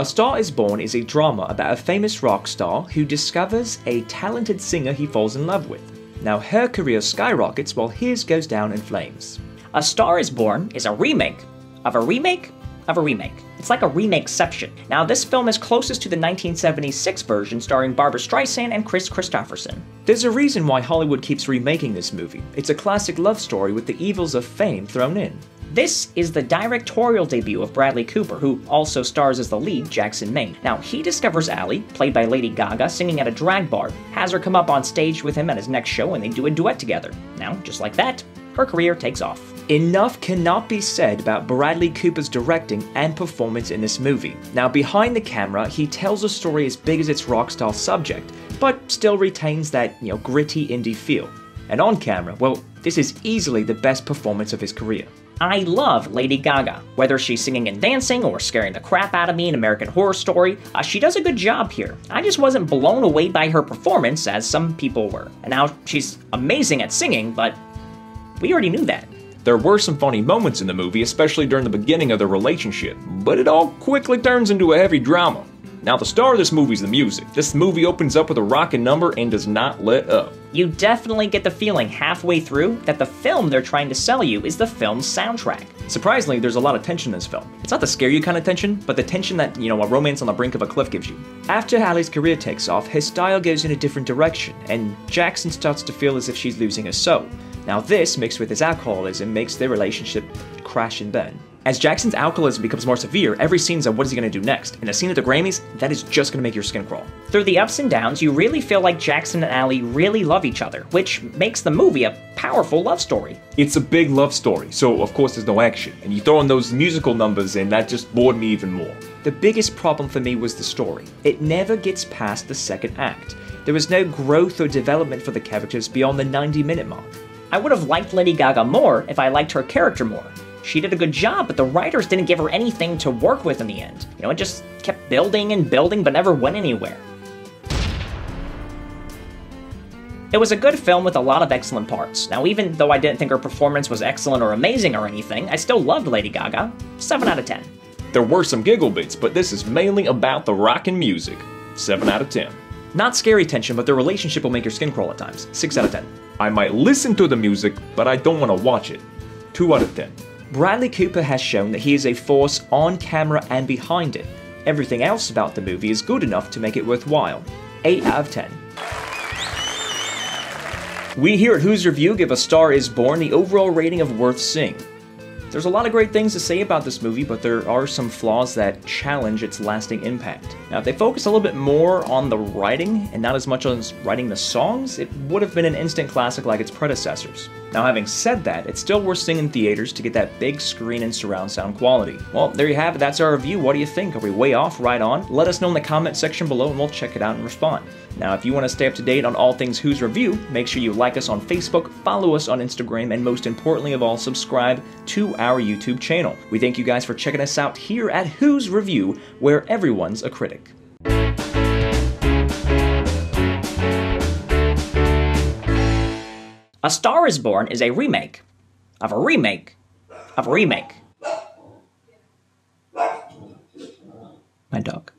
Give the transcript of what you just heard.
A Star is Born is a drama about a famous rock star who discovers a talented singer he falls in love with. Now her career skyrockets while his goes down in flames. A Star is Born is a remake of a remake of a remake. It's like a remake-ception. Now this film is closest to the 1976 version starring Barbra Streisand and Chris Christopherson. There's a reason why Hollywood keeps remaking this movie. It's a classic love story with the evils of fame thrown in. This is the directorial debut of Bradley Cooper, who also stars as the lead, Jackson Maine. Now, he discovers Allie, played by Lady Gaga, singing at a drag bar, has her come up on stage with him at his next show, and they do a duet together. Now, just like that, her career takes off. Enough cannot be said about Bradley Cooper's directing and performance in this movie. Now, behind the camera, he tells a story as big as its rock-style subject, but still retains that, gritty indie feel. And on camera, well, this is easily the best performance of his career. I love Lady Gaga. Whether she's singing and dancing or scaring the crap out of me in American Horror Story, she does a good job here. I just wasn't blown away by her performance as some people were. And now she's amazing at singing, but we already knew that. There were some funny moments in the movie, especially during the beginning of their relationship, but it all quickly turns into a heavy drama. Now the star of this movie is the music. This movie opens up with a rockin' number and does not let up. You definitely get the feeling halfway through that the film they're trying to sell you is the film's soundtrack. Surprisingly, there's a lot of tension in this film. It's not the scare you kind of tension, but the tension that, a romance on the brink of a cliff gives you. After Allie's career takes off, his style goes in a different direction, and Jackson starts to feel as if she's losing her soul. Now this, mixed with his alcoholism, makes their relationship crash and burn. As Jackson's alcoholism becomes more severe, every scene's on what is he going to do next, and a scene at the Grammys, that is just going to make your skin crawl. Through the ups and downs, you really feel like Jackson and Allie really love each other, which makes the movie a powerful love story. It's a big love story, so of course there's no action, and you throw in those musical numbers and that just bored me even more. The biggest problem for me was the story. It never gets past the second act. There was no growth or development for the characters beyond the 90-minute mark. I would have liked Lady Gaga more if I liked her character more. She did a good job, but the writers didn't give her anything to work with in the end. It just kept building and building, but never went anywhere. It was a good film with a lot of excellent parts. Now, even though I didn't think her performance was excellent or amazing or anything, I still loved Lady Gaga. 7 out of 10. There were some giggle bits, but this is mainly about the rockin' music. 7 out of 10. Not scary tension, but their relationship will make your skin crawl at times. 6 out of 10. I might listen to the music, but I don't want to watch it. 2 out of 10. Bradley Cooper has shown that he is a force on camera and behind it. Everything else about the movie is good enough to make it worthwhile. 8 out of 10. We here at Who's Review give A Star is Born the overall rating of worth seeing. There's a lot of great things to say about this movie, but there are some flaws that challenge its lasting impact. Now, if they focus a little bit more on the writing and not as much on writing the songs, it would have been an instant classic like its predecessors. Now, having said that, it's still worth seeing in theaters to get that big screen and surround sound quality. Well, there you have it. That's our review. What do you think? Are we way off, right on? Let us know in the comment section below and we'll check it out and respond. Now, if you want to stay up to date on all things Who's Review, make sure you like us on Facebook, follow us on Instagram, and most importantly of all, subscribe to our YouTube channel. We thank you guys for checking us out here at Who's Review, where everyone's a critic. A Star is Born is a remake of a remake of a remake. My dog.